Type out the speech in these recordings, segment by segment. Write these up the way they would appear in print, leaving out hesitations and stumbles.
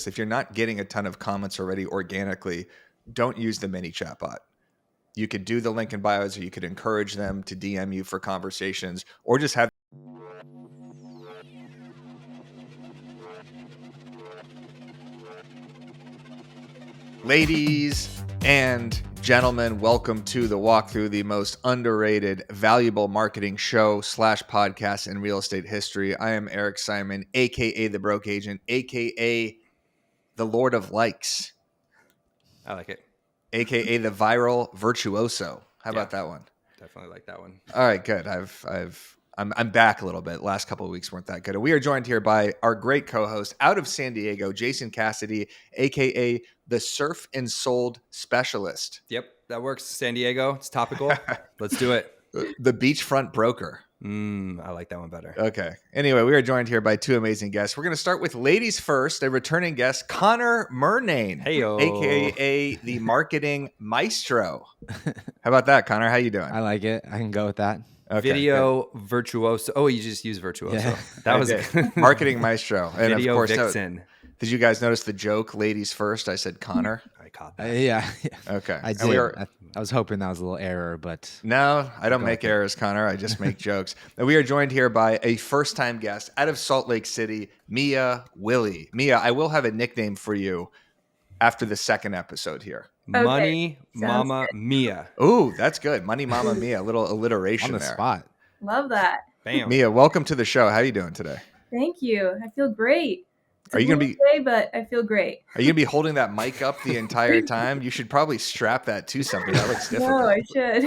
this. If you're not getting a ton of comments already organically, don't use the mini chatbot. You could do the link in bios, or you could encourage them to DM you for conversations, or just have. Ladies and gentlemen, welcome to the walkthrough, the most underrated, valuable marketing show / podcast in real estate history. I am Eric Simon, aka the Broke Agent, aka the Lord of Likes. I like it. AKA the viral virtuoso. How about that one? Definitely like that one. All right, good. I'm back a little bit. Last couple of weeks weren't that good. And we are joined here by our great co-host out of San Diego, Jason Cassidy, aka the Surf and Sold Specialist. Yep, that works. San Diego, it's topical. Let's do it. The beachfront broker. I like that one better. Okay. Anyway, we are joined here by two amazing guests. We're going to start with ladies first. A returning guest, Connor Murnane, aka the marketing maestro. How about that, Connor? How you doing? I like it. I can go with that. Okay, Video virtuoso. Oh, you just used virtuoso. Yeah. That was marketing maestro. And Video of course, vixen. Did you guys notice the joke? Ladies first. I said Connor. I caught that. Yeah. Okay. I did. I was hoping that was a little error, but no, I don't make errors, Connor. I just make jokes. And we are joined here by a first-time guest out of Salt Lake City, Mia Willie. Mia, I will have a nickname for you after the second episode here. Okay. Money Mama Mia. Ooh, that's good. Money Mama Mia. A little alliteration on the there. Spot. Love that. Bam. Mia, welcome to the show. How are you doing today? Thank you. I feel great. Are you going to be day, but I feel great. Are you going to be holding that mic up the entire time? You should probably strap that to something. That looks difficult. No, I should.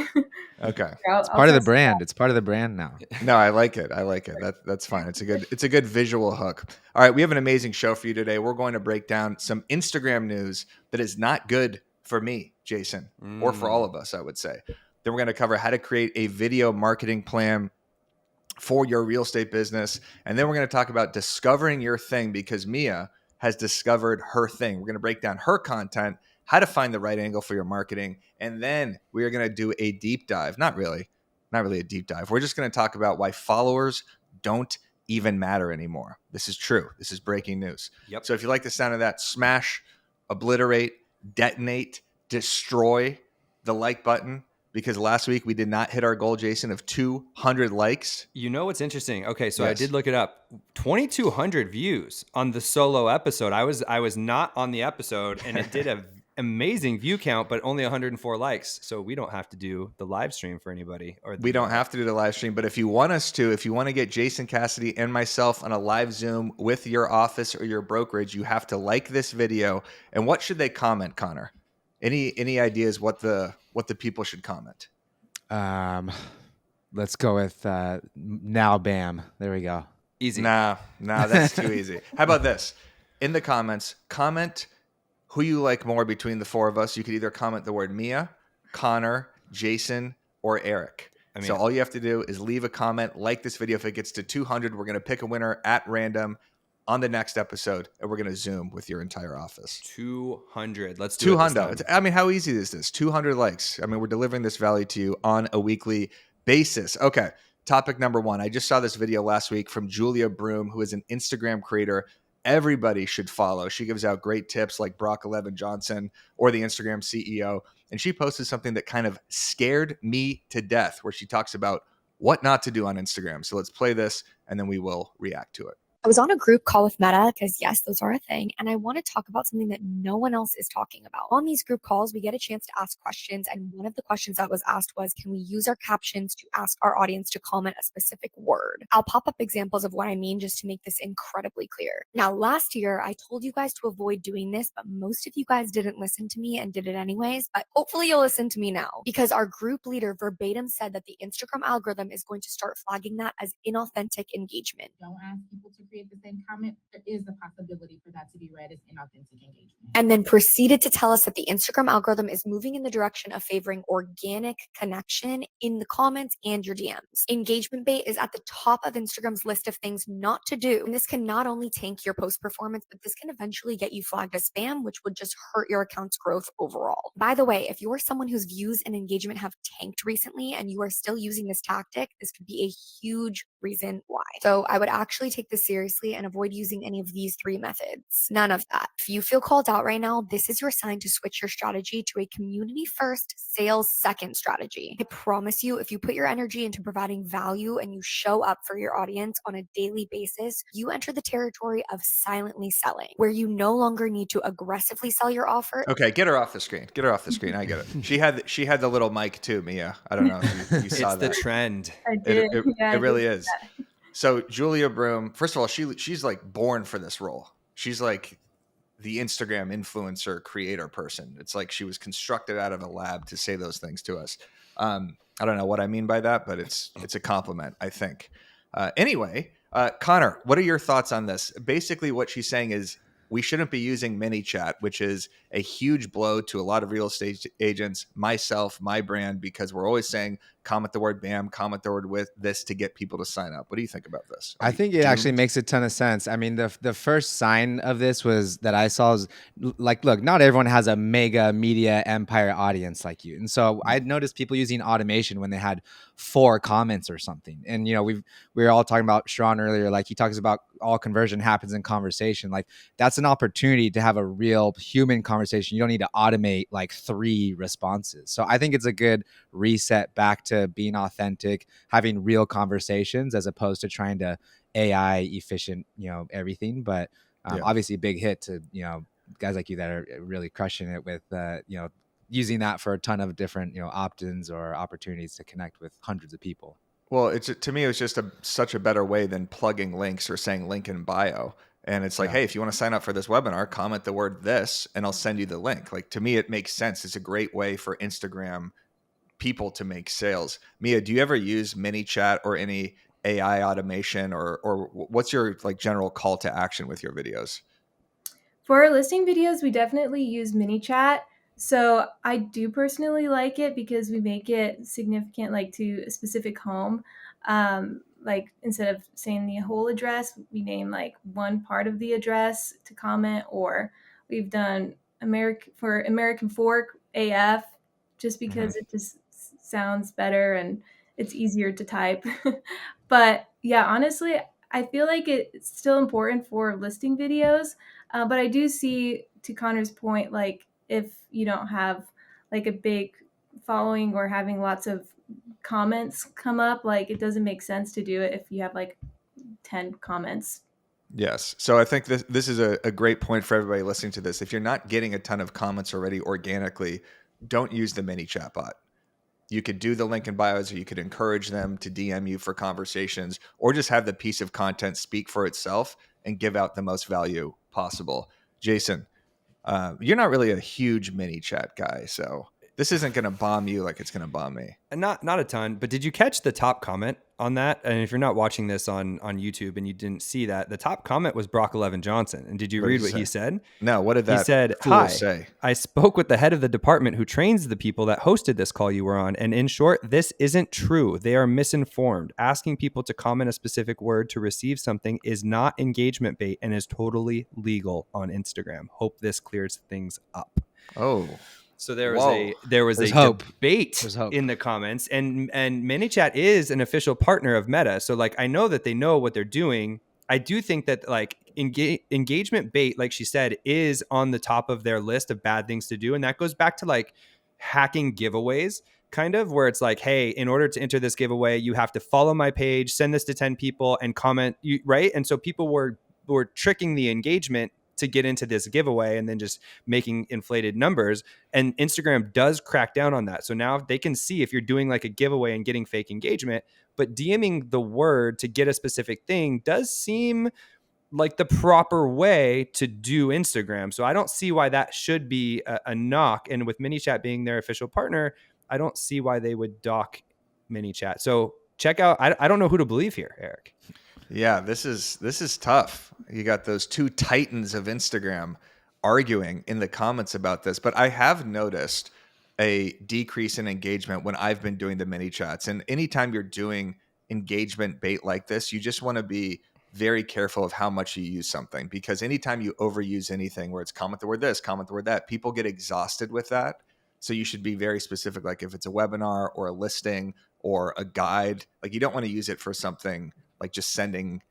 Okay. It's part of the brand. It's part of the brand now. No, I like it. I like it. That's fine. It's a good visual hook. All right, we have an amazing show for you today. We're going to break down some Instagram news that is not good for me, Jason, or for all of us, I would say. Then we're going to cover how to create a video marketing plan for your real estate business. And then we're going to talk about discovering your thing, because Mia has discovered her thing. We're going to break down her content, how to find the right angle for your marketing. And then we are going to do a deep dive. Not really a deep dive. We're just going to talk about why followers don't even matter anymore. This is true. This is breaking news. Yep. So if you like the sound of that, smash, obliterate, detonate, destroy the like button. Because last week we did not hit our goal, Jason, of 200 likes. You know what's interesting? Okay, so Yes. I did look it up. 2,200 views on the solo episode. I was not on the episode, and it did an amazing view count, but only 104 likes. So we don't have to do the live stream for anybody. We don't have to do the live stream, but if you want us to, if you want to get Jason Cassidy and myself on a live Zoom with your office or your brokerage, you have to like this video. And what should they comment, Connor? Any ideas what the people should comment? Let's go with now bam. There we go. Easy. Nah, that's too easy. How about this? In the comments, comment who you like more between the four of us. You could either comment the word Mia, Connor, Jason, or Eric. So all you have to do is leave a comment, like this video. If it gets to 200, we're going to pick a winner at random on the next episode, and we're going to Zoom with your entire office. 200. Let's do 200. I mean, how easy is this? 200 likes. I mean, we're delivering this value to you on a weekly basis. Okay. Topic number one. I just saw this video last week from Julia Broom, who is an Instagram creator everybody should follow. She gives out great tips like Brock 11 Johnson or the Instagram CEO. And she posted something that kind of scared me to death, where she talks about what not to do on Instagram. So let's play this, and then we will react to it. I was on a group call with Meta because, yes, those are a thing. And I want to talk about something that no one else is talking about. On these group calls, we get a chance to ask questions. And one of the questions that was asked was, can we use our captions to ask our audience to comment a specific word? I'll pop up examples of what I mean just to make this incredibly clear. Now, last year, I told you guys to avoid doing this, but most of you guys didn't listen to me and did it anyways. But hopefully you'll listen to me now, because our group leader verbatim said that the Instagram algorithm is going to start flagging that as inauthentic engagement. Don't ask people to create the same comment. There is the possibility for that to be read as inauthentic engagement. And then proceeded to tell us that the Instagram algorithm is moving in the direction of favoring organic connection in the comments and your DMs. Engagement bait is at the top of Instagram's list of things not to do. And this can not only tank your post performance, but this can eventually get you flagged as spam, which would just hurt your account's growth overall. By the way, if you're someone whose views and engagement have tanked recently and you are still using this tactic, this could be a huge reason why. So I would actually take this seriously and avoid using any of these 3 methods. None of that. If you feel called out right now, this is your sign to switch your strategy to a community first, sales second strategy. I promise you, if you put your energy into providing value and you show up for your audience on a daily basis, you enter the territory of silently selling, where you no longer need to aggressively sell your offer. Okay, get her off the screen. Get her off the screen. I get it. She had the little mic too, Mia. I don't know if you saw It's the that. trend. I did. Yeah, I It did really see is. that. So Julia Broom, first of all, she's like born for this role. She's like the Instagram influencer creator person. It's like she was constructed out of a lab to say those things to us. I don't know what I mean by that, but it's a compliment, I think. Anyway, Connor, what are your thoughts on this? Basically, what she's saying is we shouldn't be using ManyChat, which is a huge blow to a lot of real estate agents, myself, my brand, because we're always saying comment the word BAM, comment the word with this to get people to sign up. What do you think about this? I think it actually makes a ton of sense. I mean, the first sign of this was that I saw is like, look, not everyone has a mega media empire audience like you. And so I noticed people using automation when they had 4 comments or something. And, you know, we were all talking about Sharon earlier, like he talks about all conversion happens in conversation. Like that's an opportunity to have a real human conversation. You don't need to automate like 3 responses. So I think it's a good reset back to being authentic, having real conversations as opposed to trying to AI efficient, you know, everything. But obviously a big hit to, you know, guys like you that are really crushing it with, you know, using that for a ton of different, you know, opt-ins or opportunities to connect with hundreds of people. Well, to me, it was just such a better way than plugging links or saying link in bio. And it's like, hey, if you want to sign up for this webinar, comment the word this, and I'll send you the link. Like to me, it makes sense. It's a great way for Instagram people to make sales. Mia, do you ever use ManyChat or any AI automation, or what's your like general call to action with your videos? For our listing videos, we definitely use ManyChat. So I do personally like it because we make it significant, like to a specific home. Like instead of saying the whole address, we name like one part of the address to comment, or we've done American Fork AF just because it just sounds better and it's easier to type. But yeah, honestly, I feel like it's still important for listing videos. But I do see, to Connor's point, like if you don't have like a big following or having lots of comments come up, like it doesn't make sense to do it if you have like 10 comments. Yes. So I think this is a great point for everybody listening to this. If you're not getting a ton of comments already organically, don't use the ManyChat bot. You could do the link in bios, or you could encourage them to DM you for conversations, or just have the piece of content speak for itself and give out the most value possible. Jason, you're not really a huge ManyChat guy, so this isn't going to bomb you like it's going to bomb me. Not a ton, but did you catch the top comment on that? And if you're not watching this on YouTube and you didn't see that, the top comment was Brock 11 Johnson. And did you read what he said? No, what did that He said, fool "Hi, say? I spoke with the head of the department who trains the people that hosted this call you were on. And in short, this isn't true. They are misinformed. Asking people to comment a specific word to receive something is not engagement bait and is totally legal on Instagram. Hope this clears things up." Oh. So there Whoa. was a hope. debate There's hope. in the comments, and ManyChat is an official partner of Meta. So like I know that they know what they're doing. I do think that like engagement bait, like she said, is on the top of their list of bad things to do, and that goes back to like hacking giveaways, kind of where it's like, hey, in order to enter this giveaway, you have to follow my page, send this to 10 people, and comment, right? And so people were tricking the engagement to get into this giveaway and then just making inflated numbers. And Instagram does crack down on that. So now they can see if you're doing like a giveaway and getting fake engagement, but DMing the word to get a specific thing does seem like the proper way to do Instagram. So I don't see why that should be a knock. And with ManyChat being their official partner, I don't see why they would dock ManyChat. So check out, I don't know who to believe here, Eric. Yeah, this is tough. You got those 2 titans of Instagram arguing in the comments about this, but I have noticed a decrease in engagement when I've been doing the ManyChats. And anytime you're doing engagement bait like this, you just want to be very careful of how much you use something, because anytime you overuse anything where it's comment the word this, comment the word that, people get exhausted with that. So you should be very specific. Like if it's a webinar or a listing or a guide, like you don't want to use it for something like just sending,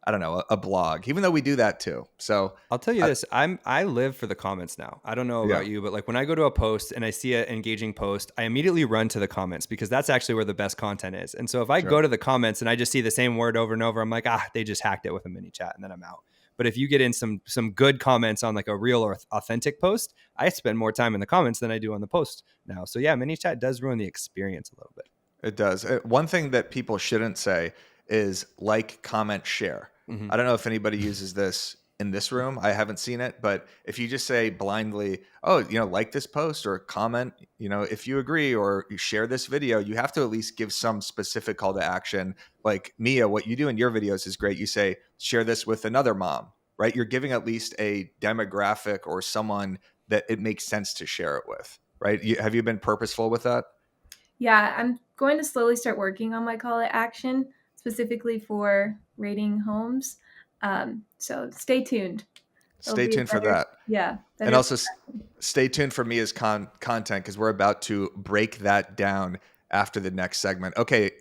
I don't know, a blog, even though we do that too. So I'll tell you this, I live for the comments now. I don't know about you, but like when I go to a post and I see an engaging post, I immediately run to the comments because that's actually where the best content is. And so if I go to the comments and I just see the same word over and over, I'm like, they just hacked it with a mini chat, and then I'm out. But if you get in some good comments on like a real or authentic post, I spend more time in the comments than I do on the post now. So yeah, mini chat does ruin the experience a little bit. It does. One thing that people shouldn't say is like, comment, share. I don't know if anybody uses this in this room. I haven't seen it, but if you just say blindly, oh, like this post or comment, if you agree or you share this video, you have to at least give some specific call to action. Like Mia, what you do in your videos is great. You say, share this with another mom, right? You're giving at least a demographic or someone that it makes sense to share it with, right? Have you been purposeful with that? Yeah, I'm going to slowly start working on my call to action specifically for rating homes. So stay tuned. Stay tuned for that. Yeah. And also stay tuned for Mia's content because we're about to break that down after the next segment. Okay.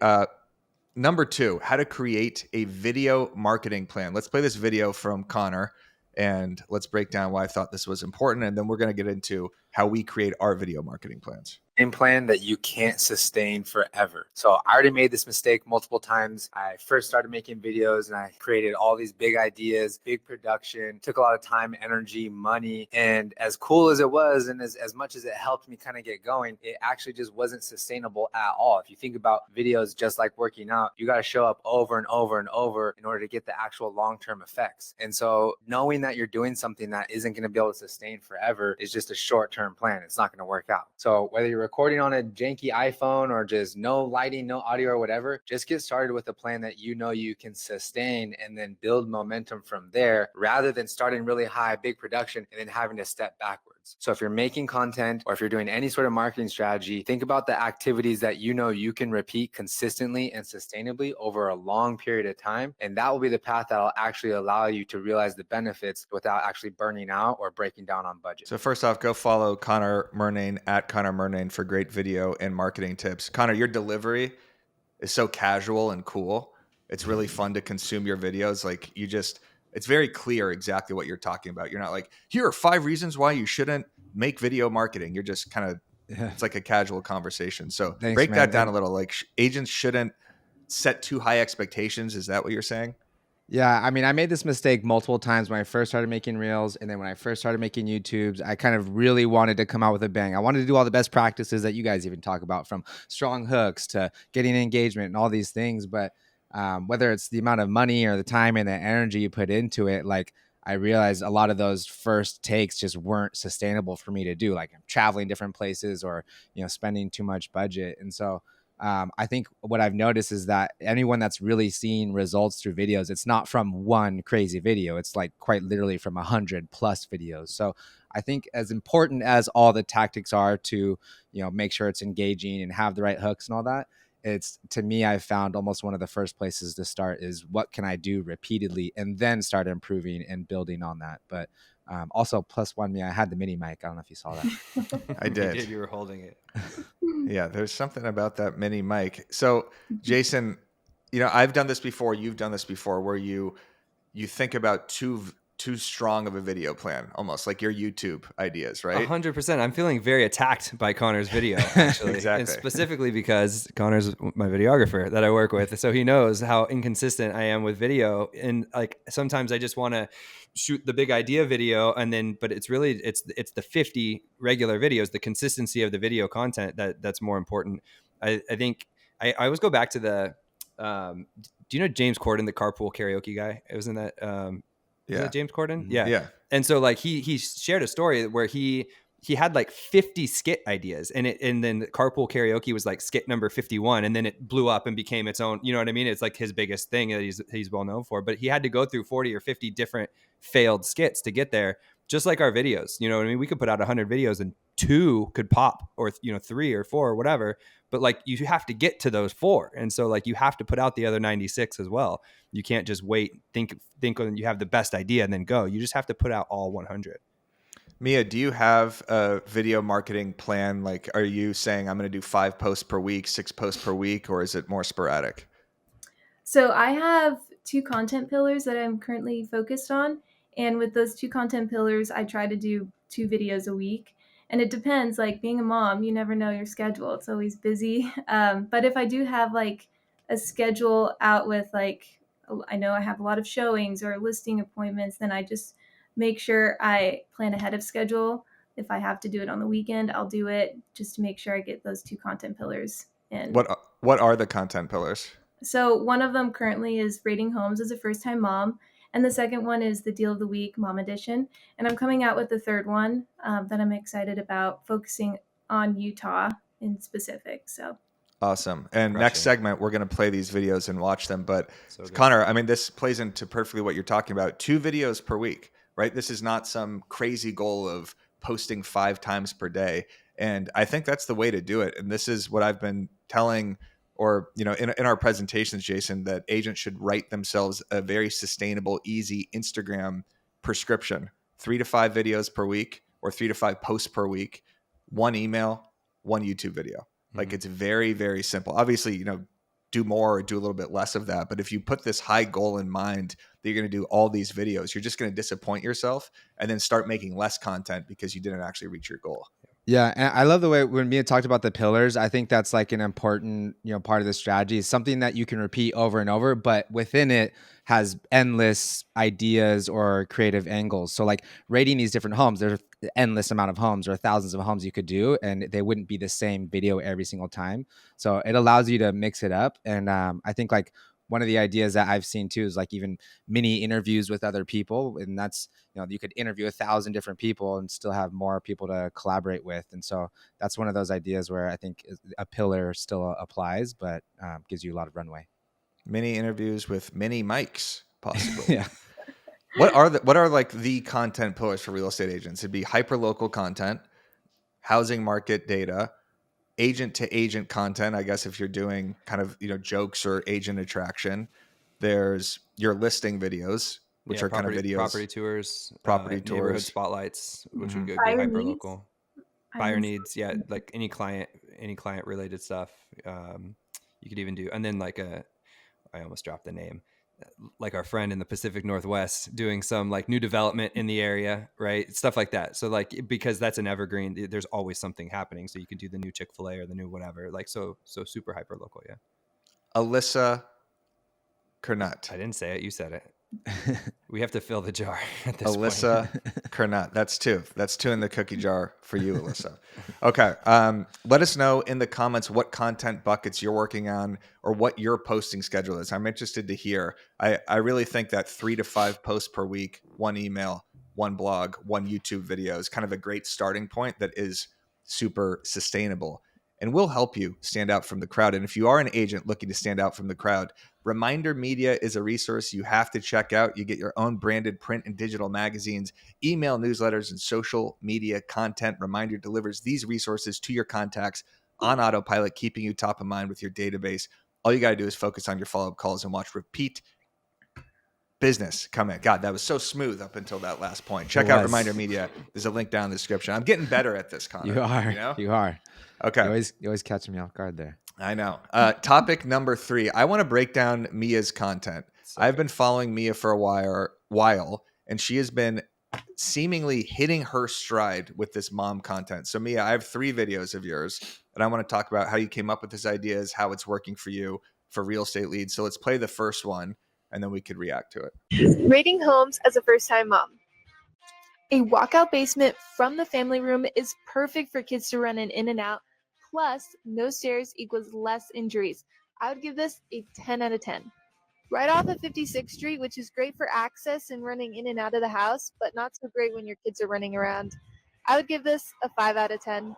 Number 2, how to create a video marketing plan. Let's play this video from Connor and let's break down why I thought this was important. And then we're going to get into how we create our video marketing plans. Plan that you can't sustain forever. So I already made this mistake multiple times. I first started making videos and I created all these big ideas, big production, took a lot of time, energy, money. And as cool as it was, and as much as it helped me kind of get going, it actually just wasn't sustainable at all. If you think about videos just like working out, you got to show up over and over and over in order to get the actual long-term effects. And so knowing that you're doing something that isn't going to be able to sustain forever is just a short-term plan. It's not going to work out. So whether you're recording on a janky iPhone or just no lighting, no audio or whatever, just get started with a plan that you can sustain and then build momentum from there rather than starting really high, big production and then having to step backwards. So if you're making content or if you're doing any sort of marketing strategy, think about the activities that you can repeat consistently and sustainably over a long period of time. And that will be the path that will actually allow you to realize the benefits without actually burning out or breaking down on budget. So first off, go follow Connor Murnane at Connor Murnane for great video and marketing tips. Connor, your delivery is so casual and cool. It's really fun to consume your videos. Like it's very clear exactly what you're talking about. You're not like, here are 5 reasons why you shouldn't make video marketing. You're just kind of, it's like a casual conversation. So break that down a little. Like agents shouldn't set too high expectations. Is that what you're saying? Yeah, I mean, I made this mistake multiple times when I first started making Reels, and then when I first started making YouTubes, I kind of really wanted to come out with a bang. I wanted to do all the best practices that you guys even talk about, from strong hooks to getting engagement and all these things. But whether it's the amount of money or the time and the energy you put into it, like I realized a lot of those first takes just weren't sustainable for me to do. Like I'm traveling different places or, spending too much budget. And so I think what I've noticed is that anyone that's really seeing results through videos, it's not from one crazy video. It's like quite literally from 100+ videos. So I think as important as all the tactics are to, make sure it's engaging and have the right hooks and all that, it's, to me, I've found almost one of the first places to start is what can I do repeatedly and then start improving and building on that. But also +1 me, I had the mini mic. I don't know if you saw that. I did. You were holding it. Yeah, there's something about that mini mic. So Jason, I've done this before. You've done this before, where you think about too strong of a video plan, almost like your YouTube ideas, right? 100%. I'm feeling very attacked by Connor's video, actually. Exactly. And specifically because Connor's my videographer that I work with. So he knows how inconsistent I am with video. And like sometimes I just want to shoot the big idea video but it's really it's the 50 regular videos, the consistency of the video content that's more important. I think I always go back to the do you know James Corden, the carpool karaoke guy? It was in that is that James Corden? Mm-hmm. Yeah. And so like he shared a story where he had like 50 skit ideas, and then carpool karaoke was like skit number 51, and then it blew up and became its own, you know what I mean? It's like his biggest thing that he's well known for, but he had to go through 40 or 50 different failed skits to get there. Just like our videos, you know what I mean? We could put out 100 videos and 2 could pop, or 3 or 4 or whatever, but like you have to get to those 4. And so like you have to put out the other 96 as well. You can't just wait, think when you have the best idea and then go. You just have to put out all 100. Mia, do you have a video marketing plan? Like, are you saying I'm going to do 5 posts per week, 6 posts per week, or is it more sporadic? So I have 2 content pillars that I'm currently focused on, and with those 2 content pillars, I try to do 2 videos a week. And it depends, like being a mom, you never know your schedule. It's always busy. But if I do have like a schedule out with like, I know I have a lot of showings or listing appointments, then I just make sure I plan ahead of schedule. If I have to do it on the weekend, I'll do it just to make sure I get those 2 content pillars in. What are the content pillars? So one of them currently is rating homes as a first-time mom, and the second one is the Deal of the Week Mom Edition. And I'm coming out with the third one that I'm excited about, focusing on Utah in specific. So Awesome. And next segment, we're going to play these videos and watch them. But So good. Connor, I mean, this plays into perfectly what you're talking about. 2 videos per week, right? This is not some crazy goal of posting 5 times per day. And I think that's the way to do it. And this is what I've been telling, or, you know, in our presentations, Jason, that agents should write themselves a very sustainable, easy Instagram prescription. 3 to 5 videos per week, or 3 to 5 posts per week, 1 email, 1 YouTube video. Like, it's very, very simple. Obviously, you know, do more or do a little bit less of that. But if you put this high goal in mind that you're going to do all these videos, you're just going to disappoint yourself and then start making less content because you didn't actually reach your goal. Yeah, and I love the way when Mia talked about the pillars. I think that's like an important, part of the strategy. Is something that you can repeat over and over, but within it has endless ideas or creative angles. So like rating these different homes, there's an endless amount of homes or thousands of homes you could do, and they wouldn't be the same video every single time. So it allows you to mix it up. And I think like one of the ideas that I've seen too is like even mini interviews with other people, and that's you could interview 1,000 different people and still have more people to collaborate with. And so that's one of those ideas where I think a pillar still applies, but gives you a lot of runway. Mini interviews with mini mics, possibly. Yeah. What are like the content pillars for real estate agents? It'd be hyper local content, housing market data, agent to agent content. I guess if you're doing kind of, jokes or agent attraction, there's your listing videos, which are kind of videos, property tours, property neighborhood tours. spotlights, which would be Buyer hyper needs. local. Buyer needs, yeah, like any client related stuff. You could even do, and then like I almost dropped the name, like our friend in the Pacific Northwest doing some like new development in the area, right? Stuff like that. So like, because that's an evergreen, there's always something happening. So you could do the new Chick-fil-A or the new whatever, like, so super hyper local. Yeah. Alyssa Kernut. I didn't say it. You said it. We have to fill the jar at this Alyssa point. Kernut. That's 2. That's 2 in the cookie jar for you, Alyssa. Okay. Let us know in the comments what content buckets you're working on or what your posting schedule is. I'm interested to hear. I really think that 3 to 5 posts per week, 1 email, 1 blog, 1 YouTube video is kind of a great starting point that is super sustainable and will help you stand out from the crowd. And if you are an agent looking to stand out from the crowd, Reminder Media is a resource you have to check out. You get your own branded print and digital magazines, email newsletters, and social media content. Reminder delivers these resources to your contacts on autopilot, keeping you top of mind with your database. All you got to do is focus on your follow-up calls and watch repeat business come in. God, that was so smooth up until that last point. Check out Reminder Media. There's a link down in the description. I'm getting better at this, Connor. You are. You are. Okay. You always catch me off guard there. I know. Topic number 3. I want to break down Mia's content. I've been following Mia for a while, and she has been seemingly hitting her stride with this mom content. So Mia, I have 3 videos of yours, and I want to talk about how you came up with this ideas, how it's working for you for real estate leads. So let's play the first one, and then we could react to it. Rating homes as a first-time mom. A walkout basement from the family room is perfect for kids to run in and out. Plus, no stairs equals less injuries. I would give this a 10 out of 10. Right off of 56th Street, which is great for access and running in and out of the house, but not so great when your kids are running around. I would give this a 5 out of 10.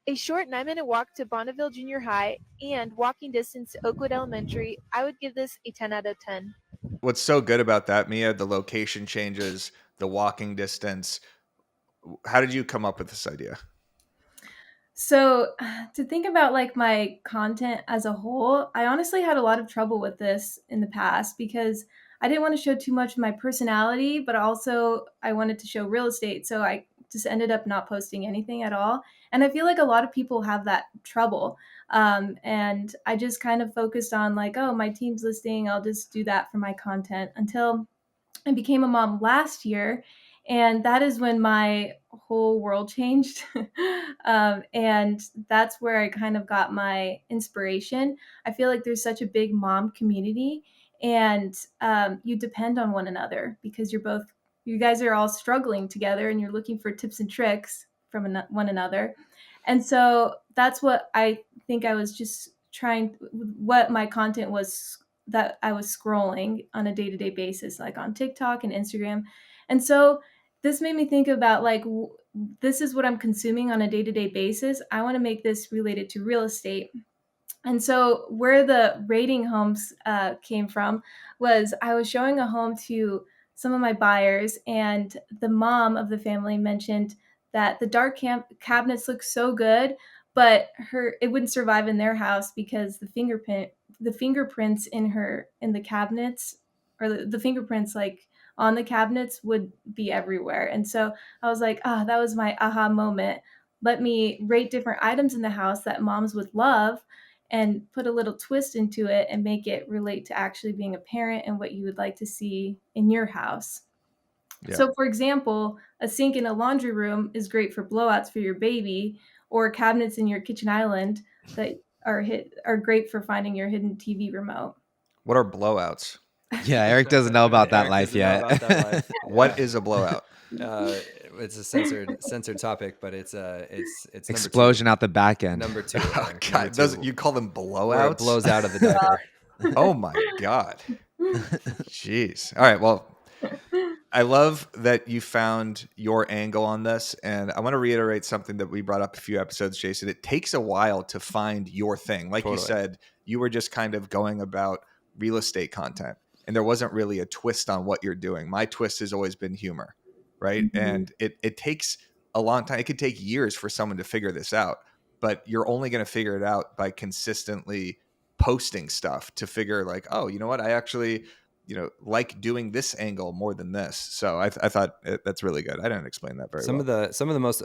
A short 9-minute walk to Bonneville Junior High and walking distance to Oakwood Elementary, I would give this a 10 out of 10. What's so good about that, Mia, the location changes, the walking distance. How did you come up with this idea? So to think about like my content as a whole, I honestly had a lot of trouble with this in the past because I didn't want to show too much of my personality, but also I wanted to show real estate. So I just ended up not posting anything at all. And I feel like a lot of people have that trouble. And I just kind of focused on like, oh, my team's listing, I'll just do that for my content until I became a mom last year. And that is when my whole world changed. And that's where I kind of got my inspiration. I feel like there's such a big mom community, and you depend on one another because you guys are all struggling together and you're looking for tips and tricks from one another. And so that's what I think I was just what my content was that I was scrolling on a day-to-day basis, like on TikTok and Instagram. And so this made me think about like, this is what I'm consuming on a day-to-day basis. I want to make this related to real estate. And so, where the rating homes came from was I was showing a home to some of my buyers, and the mom of the family mentioned that the dark cabinets look so good, but it wouldn't survive in their house because the fingerprints in the cabinets, or the fingerprints like on the cabinets would be everywhere. And so I was like, ah, that was my aha moment. Let me rate different items in the house that moms would love and put a little twist into it and make it relate to actually being a parent and what you would like to see in your house. Yeah. So, for example, a sink in a laundry room is great for blowouts for your baby, or cabinets in your kitchen island that are great for finding your hidden TV remote. What are blowouts? Yeah, Eric doesn't know about that Eric life doesn't know yet. about that life. What is a blowout? It's a censored topic, but it's number Explosion two. out the back end. Number two. Oh, Eric, God, number two, doesn't you call them where it blowouts? blows out of the diaper. Oh my God. Jeez. All right. Well, I love that you found your angle on this. And I want to reiterate something that we brought up a few episodes, Jason. It takes a while to find your thing. Like you Totally. said, you were just kind of going about real estate content, and there wasn't really a twist on what you're doing. My twist has always been humor, right? Mhm. And it takes a long time. It could take years for someone to figure this out, but you're only going to figure it out by consistently posting stuff to figure like, oh, you know what? I actually, like doing this angle more than this. So I thought that's really good. I didn't explain that very well. Some of the most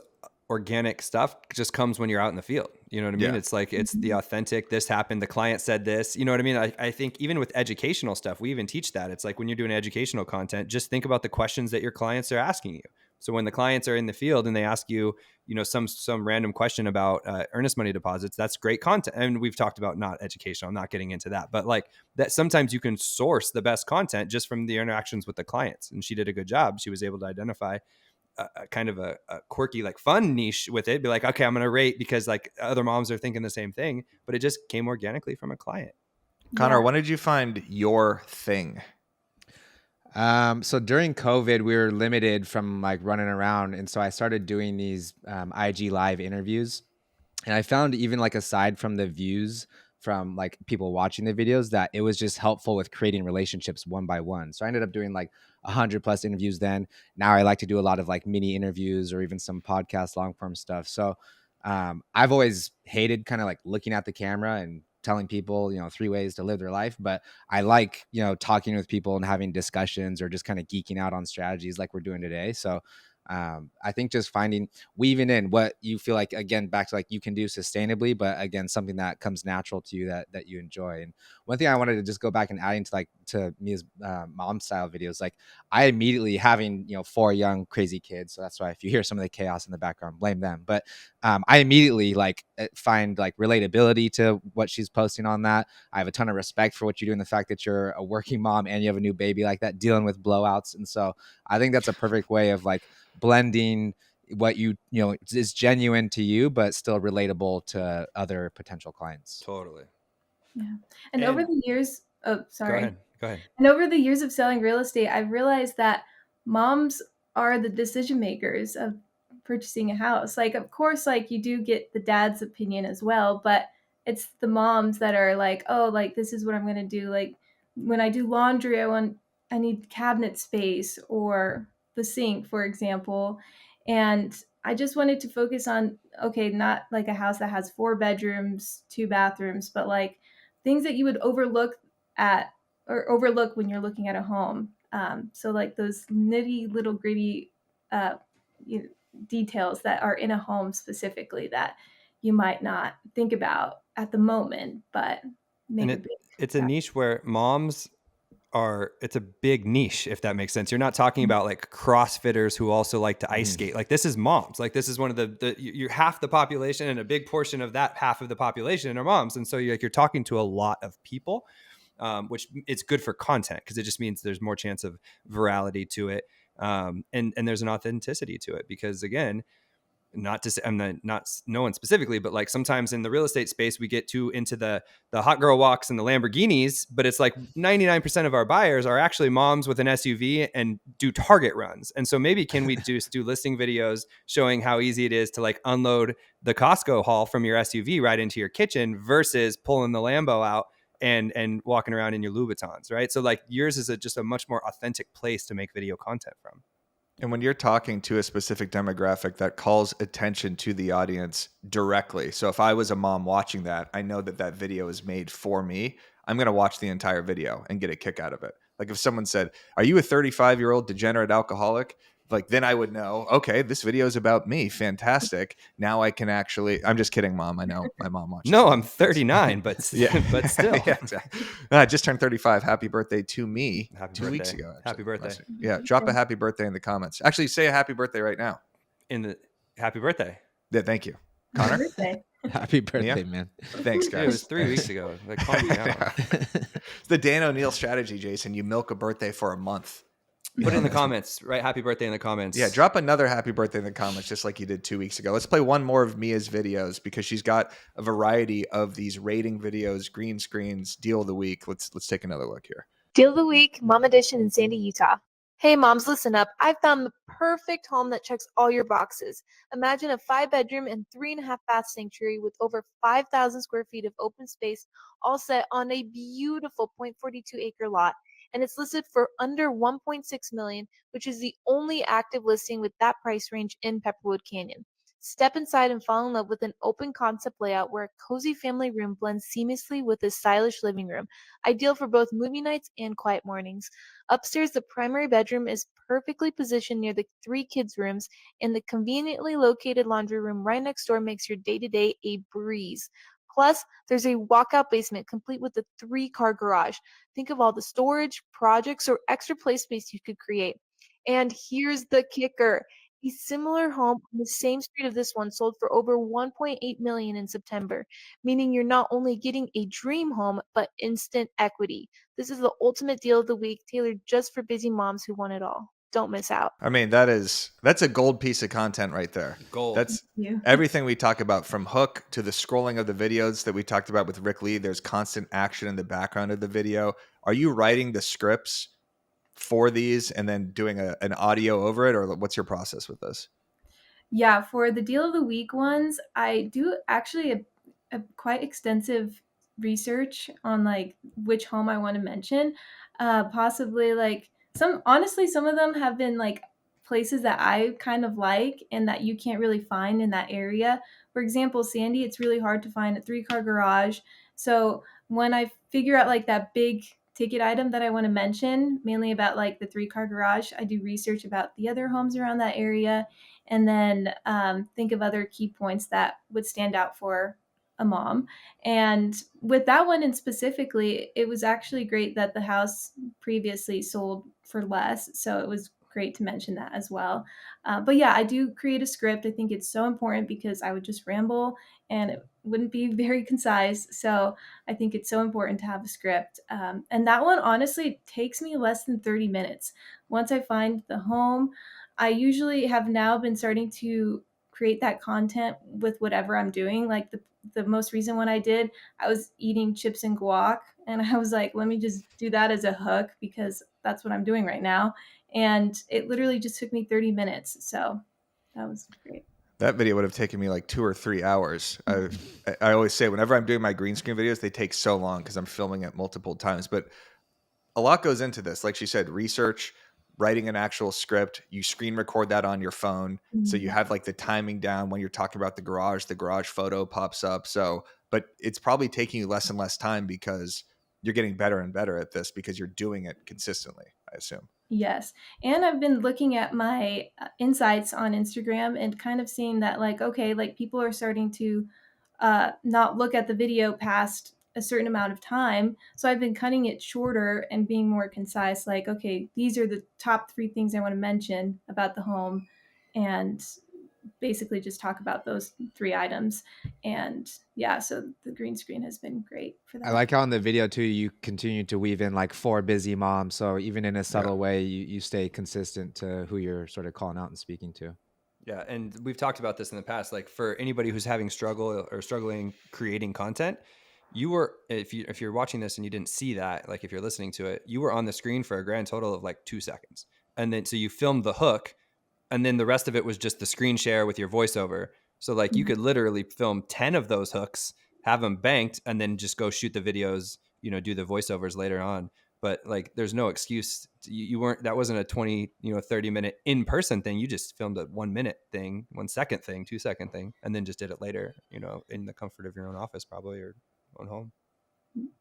organic stuff just comes when you're out in the field. You know what I mean? Yeah. It's like, it's the authentic, this happened, the client said this, you know what I mean? I think even with educational stuff, we even teach that. It's like when you're doing educational content, just think about the questions that your clients are asking you. So when the clients are in the field and they ask you, some random question about earnest money deposits, that's great content. And we've talked about not educational, I'm not getting into that, but like that sometimes you can source the best content just from the interactions with the clients. And she did a good job. She was able to identify a kind of a quirky, like fun niche with it. Be like, okay, I'm going to rate because like other moms are thinking the same thing, but it just came organically from a client. Connor, Yeah. when did you find your thing? So during COVID, we were limited from like running around. And so I started doing these IG live interviews. And I found even like aside from the views from like people watching the videos, that it was just helpful with creating relationships one by one. So I ended up doing like 100+ interviews then. Now I like to do a lot of like mini interviews or even some podcast long form stuff. So I've always hated kind of like looking at the camera and telling people, 3 ways to live their life. But I like, talking with people and having discussions or just kind of geeking out on strategies like we're doing today. So I think just weaving in what you feel like, again, back to like you can do sustainably, but again, something that comes natural to you that you enjoy. And one thing I wanted to just go back and adding to Mia's mom style videos, like I immediately having, 4 young crazy kids. So that's why if you hear some of the chaos in the background, blame them. But I immediately like find like relatability to what she's posting on that. I have a ton of respect for what you do and the fact that you're a working mom and you have a new baby like that, dealing with blowouts. And so I think that's a perfect way of like blending what is genuine to you, but still relatable to other potential clients. Totally. Yeah. And over the years, oh, sorry. Go ahead. And over the years of selling real estate, I've realized that moms are the decision makers of purchasing a house. Like, of course, like you do get the dad's opinion as well, but it's the moms that are like, oh, like this is what I'm going to do. Like when I do laundry, I need cabinet space or the sink, for example. And I just wanted to focus on, okay, not like a house that has 4 bedrooms, 2 bathrooms, but like things that you would overlook when you're looking at a home. So like those nitty little gritty details that are in a home specifically that you might not think about at the moment, but make a big it's a niche where moms it's a big niche, if that makes sense. You're not talking about like CrossFitters who also like to ice skate. Like this is moms. Like this is one of you're half the population, and a big portion of that half of the population are moms. And so you're talking to a lot of people, which it's good for content because it just means there's more chance of virality to it. And there's an authenticity to it because again, not to say not no one specifically, but like sometimes in the real estate space, we get too into the hot girl walks and the Lamborghinis, but it's like 99% of our buyers are actually moms with an SUV and do Target runs. And so maybe can we just do listing videos showing how easy it is to like unload the Costco haul from your SUV right into your kitchen versus pulling the Lambo out and walking around in your Louboutins, right? So like yours is just a much more authentic place to make video content from. And when you're talking to a specific demographic that calls attention to the audience directly. So if I was a mom watching that, I know that that video is made for me. I'm going to watch the entire video and get a kick out of it. Like if someone said, "Are you a 35-year-old degenerate alcoholic?" Like then I would know, okay, this video is about me. Fantastic. Now I can actually, I'm just kidding, Mom. I know my mom watches. No, I'm 39, but yeah, but still. Yeah, exactly. I just turned 35. Happy birthday to me Happy 2 birthday. weeks ago. Actually. Happy birthday. Yeah, drop a happy birthday in the comments. Actually, say a happy birthday right now. Happy birthday. Yeah, thank you. Connor? Happy birthday, Mia? man. Thanks, guys. It was 3 weeks ago. Like, calm down. It's the Dan O'Neill strategy, Jason. You milk a birthday for a month. Put it in the comments, right? Happy birthday in the comments. Yeah, drop another happy birthday in the comments, just like you did 2 weeks ago. Let's play one more of Mia's videos because she's got a variety of these rating videos, green screens, deal of the week. Let's take another look here. Deal of the week, Mom Edition in Sandy, Utah. Hey moms, listen up. I found the perfect home that checks all your boxes. Imagine a 5-bedroom and 3.5 bath sanctuary with over 5,000 square feet of open space, all set on a beautiful 0.42 acre lot. And it's listed for under $1.6 million, which is the only active listing with that price range in Pepperwood Canyon. Step inside and fall in love with an open concept layout where a cozy family room blends seamlessly with a stylish living room, ideal for both movie nights and quiet mornings. Upstairs, the primary bedroom is perfectly positioned near the 3 kids' rooms, and the conveniently located laundry room right next door makes your day-to-day a breeze. Plus, there's a walkout basement complete with a 3-car garage. Think of all the storage, projects, or extra play space you could create. And here's the kicker. A similar home on the same street of this one sold for over $1.8 million in September, meaning you're not only getting a dream home, but instant equity. This is the ultimate deal of the week, tailored just for busy moms who want it all. Don't miss out. I mean, that's a gold piece of content right there. Gold. That's everything we talk about, from hook to the scrolling of the videos that we talked about with Rick Lee. There's constant action in the background of the video. Are you writing the scripts for these and then doing an audio over it, or what's your process with this? Yeah, for the deal of the week ones, I do actually a quite extensive research on like which home I want to mention. Possibly like some of them have been like places that I kind of like and that you can't really find in that area. For example, Sandy, it's really hard to find a 3-car garage. So when I figure out like that big ticket item that I want to mention, mainly about like the 3-car garage, I do research about the other homes around that area, and then think of other key points that would stand out for a mom. And with that one in specifically, it was actually great that the house previously sold for less, so it was great to mention that as well. But yeah, I do create a script. I think it's so important because I would just ramble and it wouldn't be very concise. So I think it's so important to have a script. And that one honestly takes me less than 30 minutes. Once I find the home, I usually have now been starting to create that content with whatever I'm doing. Like the most recent one I did, I was eating chips and guac, and I was like, let me just do that as a hook because that's what I'm doing right now. And it literally just took me 30 minutes. So that was great. That video would have taken me like 2 or 3 hours. I always say whenever I'm doing my green screen videos, they take so long because I'm filming it multiple times. But a lot goes into this. Like she said, research, writing an actual script. You screen record that on your phone. So you have like the timing down when you're talking about the garage photo pops up. So, but it's probably taking you less and less time because you're getting better and better at this because you're doing it consistently, I assume. Yes. And I've been looking at my insights on Instagram and kind of seeing that, like, okay, like people are starting to not look at the video past a certain amount of time. So I've been cutting it shorter and being more concise. Like, okay, these are the top 3 things I want to mention about the home. And basically just talk about those 3 items. And yeah, so the green screen has been great for I that. like how in the video too you continue to weave in like 4 busy moms. So even in a subtle way, you stay consistent to who you're sort of calling out and speaking to. Yeah, and we've talked about this in the past. Like for anybody who's having struggle or struggling creating content, you were if you're watching this and you didn't see that, like if you're listening to it, you were on the screen for a grand total of like 2 seconds. And then so you filmed the hook, and then the rest of it was just the screen share with your voiceover. So like you could literally film 10 of those hooks, have them banked, and then just go shoot the videos, do the voiceovers later on. But like there's no excuse. You weren't, that wasn't a 20, 30-minute in-person thing. You just filmed a 1 minute thing, 1 second thing, 2 second thing, and then just did it later, in the comfort of your own office probably, or own home.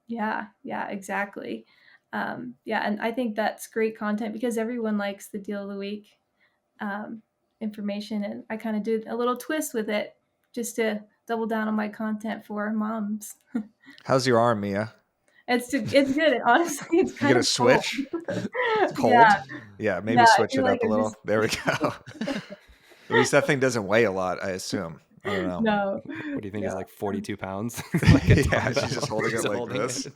Yeah, exactly. Yeah, and I think that's great content because everyone likes the deal of the week information, and I kind of did a little twist with it just to double down on my content for moms. How's your arm, Mia? It's good. Honestly, it's You kind get a of switch? It's cold? Yeah, Yeah, maybe yeah. I switch feel it like up a I'm little. just There we go. At least that thing doesn't weigh a lot, I assume. I don't know. no. What do you think is Yeah. like 42 pounds? Like a Yeah, dumbbell. she's just holding it She's like holding this. it.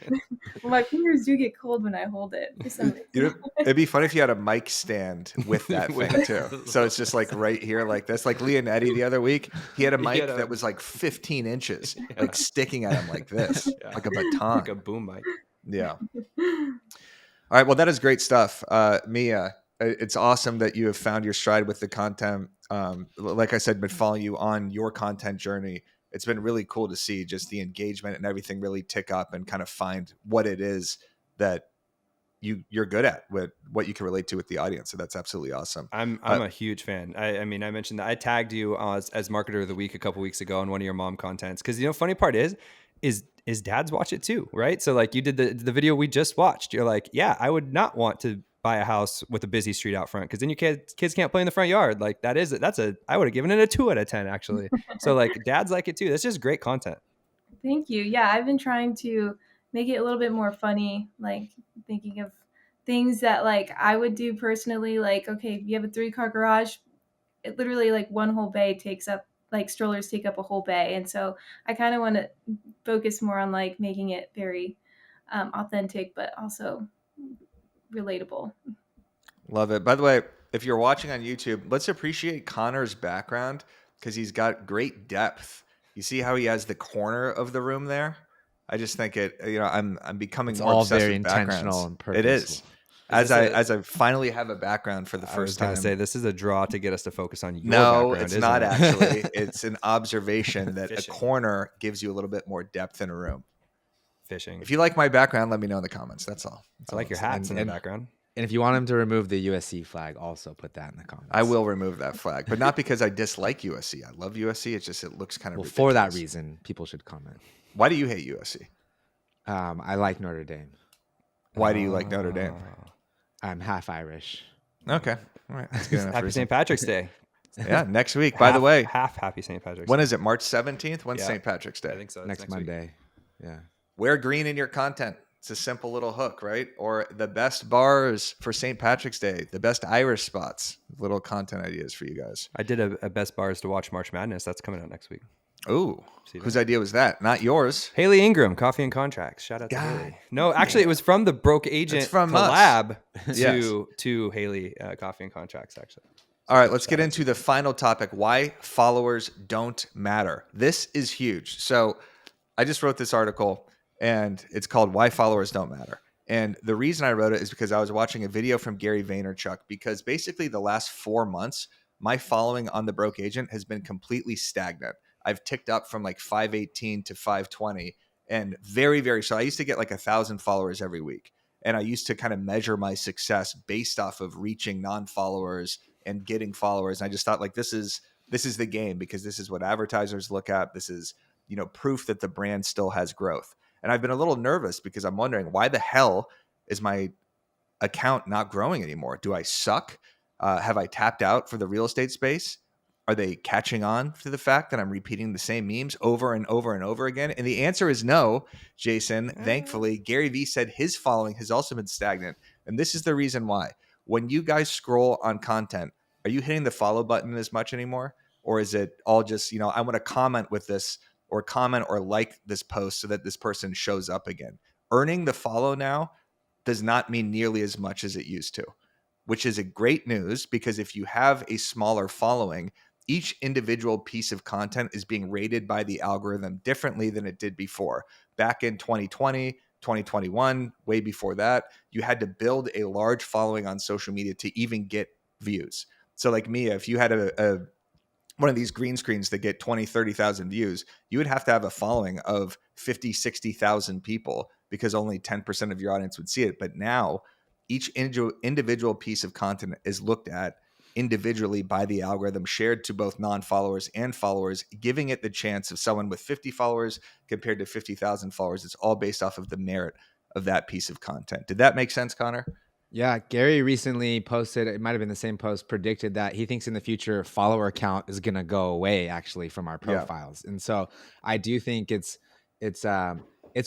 Well, my fingers do get cold when I hold it for some reason. It'd be funny if you had a mic stand with that thing too. So it's just like right here like this. Like Lee and Eddie the other week, he had a mic that was like 15 inches, like sticking at him like this, like a baton. Like a boom mic. Yeah. All right. Well, that is great stuff. Mia, it's awesome that you have found your stride with the content. Like I said, been following you on your content journey. It's been really cool to see just the engagement and everything really tick up and kind of find what it is that you're good at, with what you can relate to with the audience. So that's absolutely awesome. I'm a huge fan. I mean, I mentioned that I tagged you as marketer of the week a couple weeks ago on one of your mom contents. Cause funny part is dads watch it too, right? So like you did the video we just watched. You're like, yeah, I would not want to buy a house with a busy street out front because then your kids can't play in the front yard. Like I would have given it a 2 out of 10 actually. So like dads like it too. That's just great content. Thank you. Yeah, I've been trying to make it a little bit more funny, like thinking of things that like I would do personally. Like, okay, you have a 3-car garage, it literally like one whole bay takes up, like strollers take up a whole bay. And so I kind of want to focus more on like making it very authentic, but also relatable. Love it. By the way, if you're watching on YouTube, let's appreciate Connor's background because he's got great depth. You see how he has the corner of the room there? I just think it, I'm becoming It's more all obsessed very with backgrounds. intentional and It is. purposeful. As I finally have a background for the I was first going time. to say this is a draw to get us to focus on your No, background. it's isn't not it? actually. It's an observation that Fishing. a corner gives you a little bit more depth in a room. Fishing. If you like my background, let me know in the comments. That's all. I like your hats in the background. And if you want him to remove the USC flag, also put that in the comments. I will remove that flag, but not because I dislike USC. I love USC. It's just it looks kind of ridiculous. For that reason, people should comment. Why do you hate USC? I like Notre Dame. Why do you like Notre Dame? I'm half Irish. Okay. All right. That's good enough Happy reason. St. Patrick's Day. Yeah, next week. By the way, happy St. Patrick's when Day. is it? March 17th? When's Yeah. St. Patrick's Day? I think so. It's Next week. Monday. Yeah. Wear green in your content. It's a simple little hook, right? Or the best bars for St. Patrick's Day, the best Irish spots. Little content ideas for you guys. I did a best bars to watch March Madness. That's coming out next week. Ooh, See that? whose idea was that? Not yours. Haley Ingram, Coffee and Contracts. Shout out to God Haley. No, actually, it was from the Broke Agent It's from collab Yes. to Haley Coffee and Contracts, actually. All right, let's get into the final topic, why followers don't matter. This is huge. So I just wrote this article, and it's called Why Followers Don't Matter. And the reason I wrote it is because I was watching a video from Gary Vaynerchuk, because basically the last 4 months, my following on The Broke Agent has been completely stagnant. I've ticked up from like 518 to 520, and very, very, so I used to get like 1,000 followers every week. And I used to kind of measure my success based off of reaching non-followers and getting followers. And I just thought like, this is the game, because this is what advertisers look at. This is, proof that the brand still has growth. And I've been a little nervous because I'm wondering, why the hell is my account not growing anymore? Do I suck? Have I tapped out for the real estate space? Are they catching on to the fact that I'm repeating the same memes over and over and over again? And the answer is no, Jason. Thankfully, Gary Vee said his following has also been stagnant. And this is the reason why. When you guys scroll on content, are you hitting the follow button as much anymore? Or is it all just, I want to comment with this or comment or like this post so that this person shows up again? Earning the follow now does not mean nearly as much as it used to, which is a great news, because if you have a smaller following, each individual piece of content is being rated by the algorithm differently than it did before. Back in 2020, 2021, way before that, you had to build a large following on social media to even get views. So like Mia, if you had one of these green screens that get 20, 30,000 views, you would have to have a following of 50, 60,000 people, because only 10% of your audience would see it. But now each individual piece of content is looked at individually by the algorithm, shared to both non-followers and followers, giving it the chance of someone with 50 followers compared to 50,000 followers. It's all based off of the merit of that piece of content. Did that make sense, Connor? Yeah, Gary recently posted, it might have been the same post, predicted that he thinks in the future follower count is going to go away actually from our profiles. And so I do think it's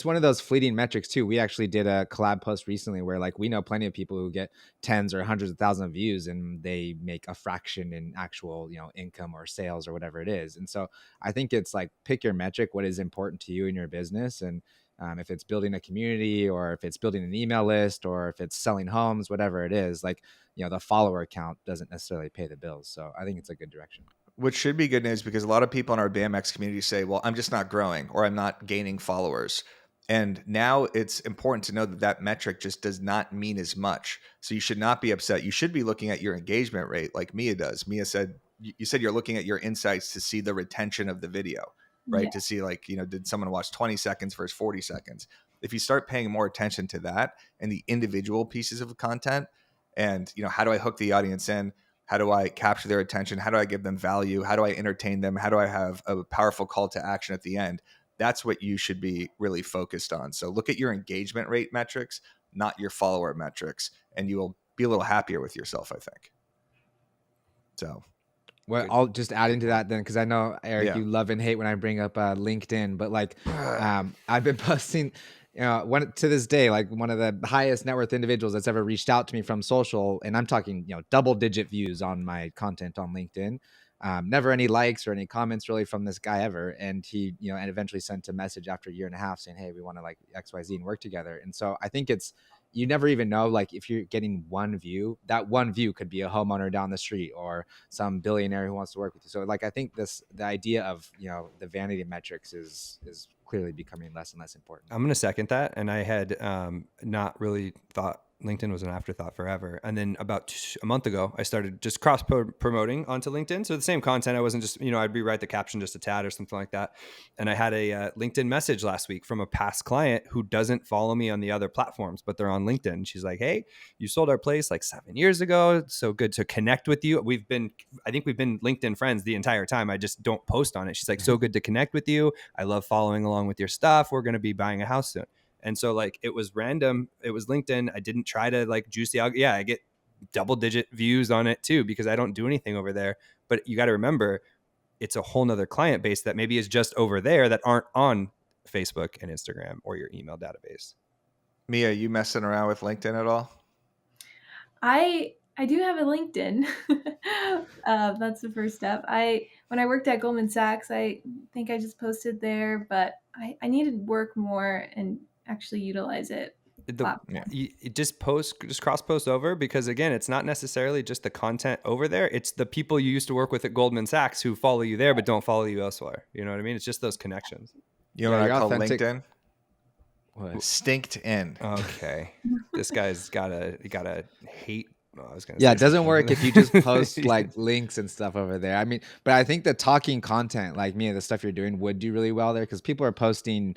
one of those fleeting metrics too. We actually did a collab post recently where like we know plenty of people who get tens or hundreds of thousands of views and they make a fraction in actual, income or sales or whatever it is. And so I think it's like, pick your metric, what is important to you in your business. And if it's building a community or if it's building an email list or if it's selling homes, whatever it is, like, the follower count doesn't necessarily pay the bills. So I think it's a good direction. Which should be good news, because a lot of people in our BMX community say, well, I'm just not growing or I'm not gaining followers. And now it's important to know that that metric just does not mean as much. So you should not be upset. You should be looking at your engagement rate like Mia does. Mia said, you said you're looking at your insights to see the retention of the video, right? Yeah. To see like, did someone watch 20 seconds versus 40 seconds? If you start paying more attention to that and the individual pieces of content and, how do I hook the audience in? How do I capture their attention? How do I give them value? How do I entertain them? How do I have a powerful call to action at the end? That's what you should be really focused on. So look at your engagement rate metrics, not your follower metrics, and you will be a little happier with yourself, I think. So, well, I'll just add into that then, because I know, Eric, Yeah. you love and hate when I bring up LinkedIn, but like I've been posting, to this day, like one of the highest net worth individuals that's ever reached out to me from social, and I'm talking, double digit views on my content on LinkedIn. Never any likes or any comments really from this guy ever. And he, and eventually sent a message after a year and a half saying, hey, we want to like XYZ and work together. And so I think you never even know, like if you're getting one view, that one view could be a homeowner down the street or some billionaire who wants to work with you. So like, I think the idea of, the vanity metrics is clearly becoming less and less important. I'm going to second that. And I had not really thought LinkedIn was an afterthought forever. And then about a month ago, I started just cross promoting onto LinkedIn. So the same content, I wasn't just, I'd rewrite the caption just a tad or something like that. And I had a LinkedIn message last week from a past client who doesn't follow me on the other platforms, but they're on LinkedIn. She's like, hey, you sold our place like 7 years ago. So good to connect with you. I think we've been LinkedIn friends the entire time. I just don't post on it. She's like, so good to connect with you. I love following along with your stuff. We're going to be buying a house soon. And so like, it was random. It was LinkedIn. I didn't try to like juice the algorithm. Yeah, I get double digit views on it too, because I don't do anything over there. But you got to remember, it's a whole nother client base that maybe is just over there that aren't on Facebook and Instagram or your email database. Mia, you messing around with LinkedIn at all? I do have a LinkedIn. That's the first step. When I worked at Goldman Sachs, I think I just posted there, but I need to work more and actually utilize it. You just cross post over, because again, it's not necessarily just the content over there. It's the people you used to work with at Goldman Sachs who follow you there, but don't follow you elsewhere. You know what I mean? It's just those connections. You know what I call authentic. LinkedIn? What? Stinked in. Okay. This guy's got a hate know. I was gonna Yeah, say it doesn't something. work if you just post like links and stuff over there. I mean, but I think the talking content, like me and the stuff you're doing, would do really well there because people are posting,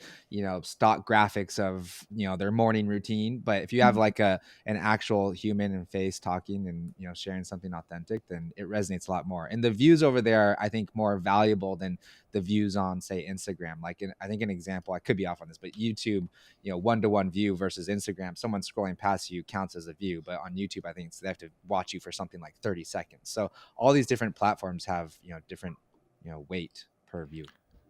stock graphics of, their morning routine. But if you have like an actual human and face talking and, sharing something authentic, then it resonates a lot more. And the views over there are, I think, more valuable than the views on, say, Instagram. Like, I think an example, I could be off on this, but YouTube, 1-to-1 view versus Instagram, someone scrolling past you counts as a view, but on YouTube, I think they have to watch you for something like 30 seconds. So all these different platforms have, different, weight per view.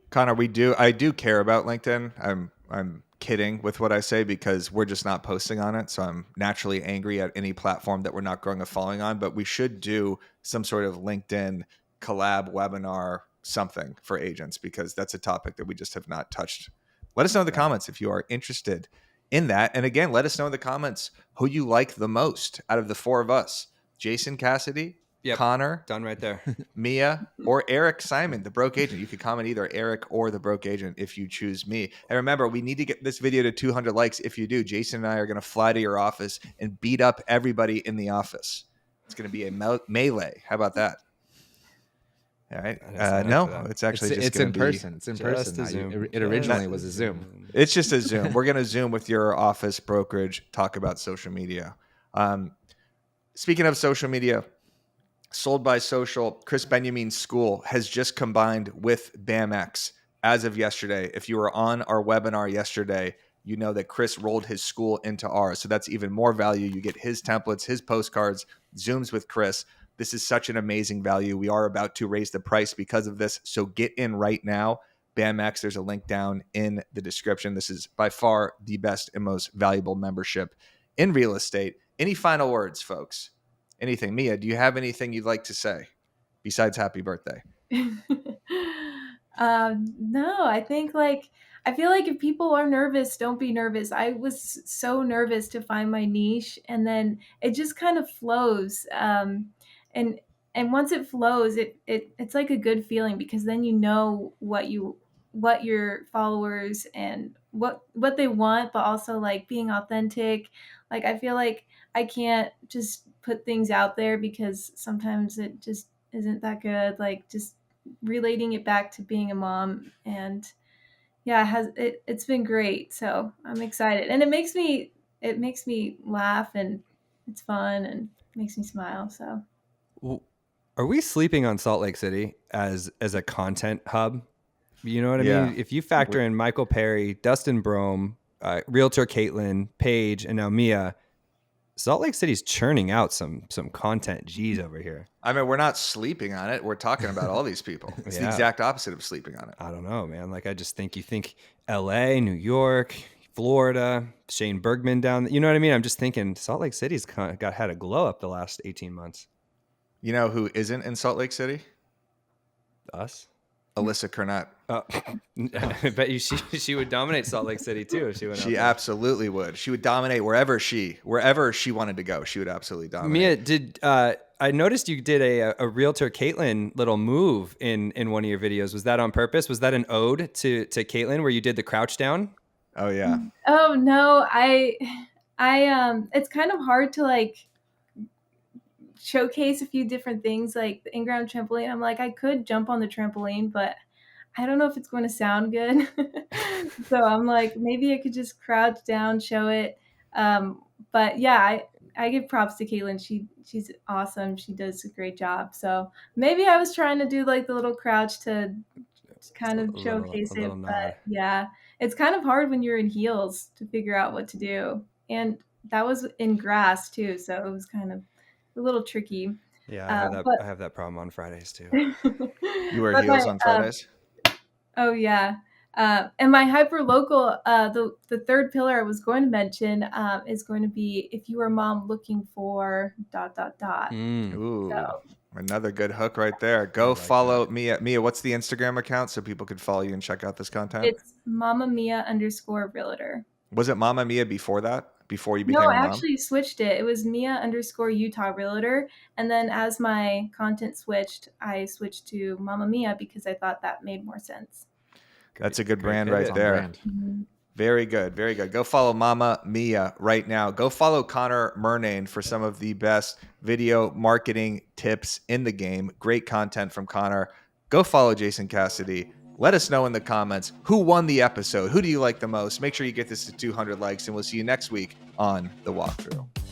Connor, I do care about LinkedIn. I'm kidding with what I say because we're just not posting on it. So I'm naturally angry at any platform that we're not growing a following on, but we should do some sort of LinkedIn collab webinar, something for agents, because that's a topic that we just have not touched. Let us know in the comments if you are interested in that. And again, let us know in the comments who you like the most out of the four of us: Jason Cassidy, Connor, done right there, Mia, or Eric Simon, the broke agent. You could comment either Eric or the broke agent if you choose me. And remember, we need to get this video to 200 likes. If you do, Jason and I are going to fly to your office and beat up everybody in the office. It's going to be a melee. How about that? All right. No, it's actually just it's going in to be person. It's in person. Now. It originally was a Zoom. It's just a Zoom. We're going to Zoom with your office brokerage, talk about social media. Speaking of social media, Sold by Social, Chris Benjamin's school has just combined with BAMX as of yesterday. If you were on our webinar yesterday, you know that Chris rolled his school into ours. So that's even more value. You get his templates, his postcards, Zooms with Chris. This is such an amazing value. We are about to raise the price because of this. So get in right now. BAMX, there's a link down in the description. This is by far the best and most valuable membership in real estate. Any final words, folks? Anything? Mia, do you have anything you'd like to say besides happy birthday? No, I think I feel like if people are nervous, don't be nervous. I was so nervous to find my niche, and then it just kind of flows. And once it flows, it's like a good feeling because then you know what your followers and what they want, but also like being authentic. Like I feel like I can't just put things out there because sometimes it just isn't that good. Like just relating it back to being a mom, and yeah, it's been great. So I'm excited, and it makes me laugh, and it's fun and makes me smile. So are we sleeping on Salt Lake City as a content hub? You know what I Yeah. mean? If you factor in Michael Perry, Dustin Brome, Realtor Caitlin, Paige, and now Mia, Salt Lake City's churning out some content G's over here. I mean, we're not sleeping on it. We're talking about all these people. It's the exact opposite of sleeping on it. I don't know, man. Like, I just think you think LA, New York, Florida, Shane Bergman down. You know what I mean? I'm just thinking Salt Lake City's had a glow up the last 18 months. You know who isn't in Salt Lake City? Us. Alyssa Cornett. I bet you she would dominate Salt Lake City too. If she went. She absolutely would. She would dominate wherever she wanted to go. She would absolutely dominate. Mia, did I noticed you did a Realtor Caitlin little move in one of your videos? Was that on purpose? Was that an ode to Caitlin where you did the crouch down? Oh yeah. Oh no, I it's kind of hard to like showcase a few different things like the in-ground trampoline. I'm like, I could jump on the trampoline, but I don't know if it's going to sound good. So I'm like, maybe I could just crouch down, show it. But yeah, I give props to Caitlin. She's awesome. She does a great job. So maybe I was trying to do like the little crouch to kind of showcase it. But yeah, it's kind of hard when you're in heels to figure out what to do. And that was in grass too. So it was kind of a little tricky. Yeah, I have that problem on Fridays too. You wear heels on Fridays? Oh yeah. And my hyper local, the third pillar I was going to mention is going to be if you are a mom looking for ... Ooh, so, another good hook right there. Go follow Mia. Mia, what's the Instagram account so people could follow you and check out this content? It's @MamaMia_realtor. Was it Mama Mia before that? Before you became No, a I mom? actually switched it. It was Mia_Utah realtor. And then as my content switched, I switched to Mama Mia because I thought that made more sense. That's a good brand right there. Brand. Very good. Very good. Go follow Mama Mia right now. Go follow Connor Murnane for some of the best video marketing tips in the game. Great content from Connor. Go follow Jason Cassidy. Let us know in the comments who won the episode. Who do you like the most? Make sure you get this to 200 likes, and we'll see you next week on The Walkthrough.